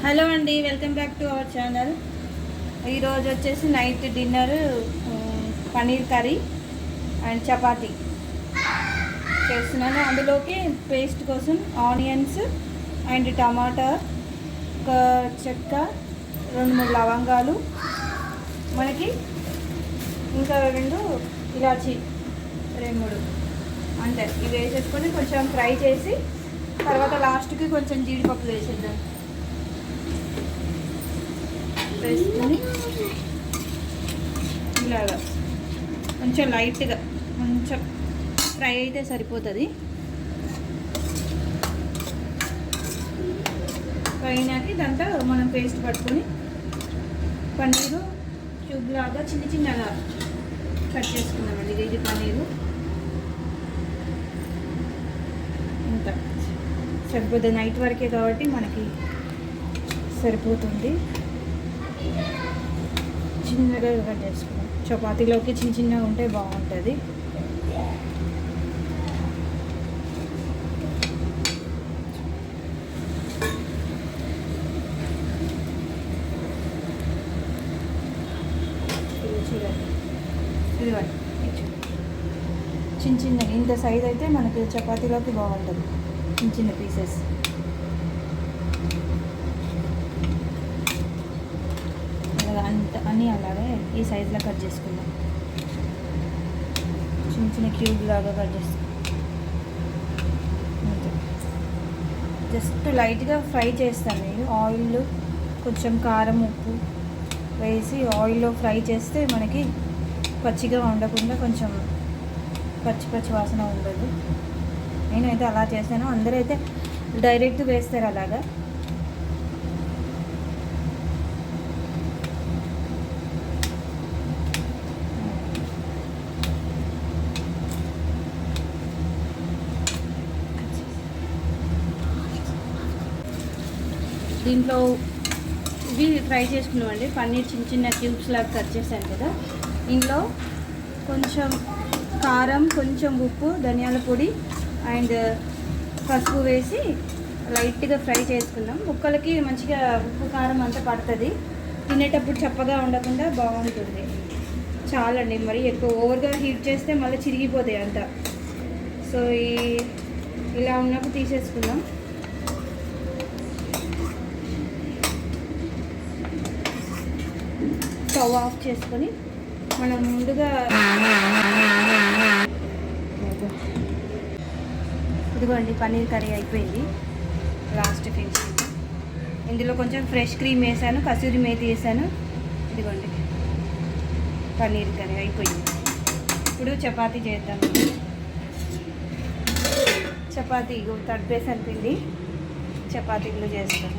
Hello అండి, welcome back to our channel. ఈరోజు వచ్చేసి night dinner paneer curry and chapati చేస్తున్నాను. అందులోకి పేస్ట్ కోసం ఆనియన్స్ అండ్ టమాటా, ఒక చెక్క, 2-3 లవంగాలు, మనకి ఇంకా 2 ఇలాచి, 2-3 అంతే. ఇవి వేసేసుకొని కొంచెం ఫ్రై చేసి తర్వాత లాస్ట్కి కొంచెం జీడిపప్పు వేసేద్దాం. వేసుకొని ఇలాగా కొంచెం లైట్గా కొంచెం ఫ్రై అయితే సరిపోతుంది. ఫ్రైనాకి దాంట్లో మనం పేస్ట్ పట్టుకొని పన్నీరు క్యూబ్ లాగా చిన్నగా కట్ చేసుకుందామండి. ఇది పన్నీరు ఇంత సరిపోతుంది. నైట్ వరకే కాబట్టి మనకి సరిపోతుంది. చిన్నగా కట్ చేసుకున్నాం. చపాతీలోకి చిన్నగా ఉంటే బాగుంటుంది. ఇదిగోండి, చిన్నగా ఇంత సైజ్ అయితే మనకి చపాతీలోకి బాగుంటుంది. చిన్న పీసెస్ అన్నీ అలాగే ఈ సైజులో కట్ చేసుకుందాం. చిన్న క్యూబ్ లాగా కట్ చేసుకుందాం. జస్ట్ లైట్గా ఫ్రై చేస్తాను నేను. ఆయిల్, కొంచెం కారం, ఉప్పు వేసి ఆయిల్లో ఫ్రై చేస్తే మనకి పచ్చిగా ఉండకుండా కొంచెం పచ్చి వాసన ఉండదు. నేనైతే అలా చేస్తాను. అందరైతే డైరెక్ట్ వేస్తారు అలాగా. దీంట్లో ఇవి ఫ్రై చేసుకున్నామండి. పన్నీర్ చిన్న క్యూబ్స్ లాగా కట్ చేశాను కదా. ఇందులో కొంచెం కారం, కొంచెం ఉప్పు, ధనియాల పొడి అండ్ పసుపు వేసి లైట్గా ఫ్రై చేసుకుందాం. ముక్కలకి మంచిగా ఉప్పు కారం అంతా పడుతుంది. తినేటప్పుడు చప్పగా ఉండకుండా బాగుంటుంది. చాలండి, మరి ఎక్కువ ఓవర్గా హీట్ చేస్తే మళ్ళీ చిరిగిపోతాయి అంతా. సో ఇలా ఉన్నప్పుడు తీసేసుకుందాం. స్టవ్ ఆఫ్ చేసుకొని మనం ముందుగా ఇదిగోండి పన్నీర్ కర్రీ అయిపోయింది. లాస్ట్ ఫినిషింగ్ ఇందులో కొంచెం ఫ్రెష్ క్రీమ్ వేసాను, కసూరి మేతి వేసాను. ఇదిగోండి పన్నీర్ కర్రీ అయిపోయింది. ఇప్పుడు చపాతీ చేద్దాం. చపాతీ తడిపేసాను పిండి, చపాతీలు చేస్తాను.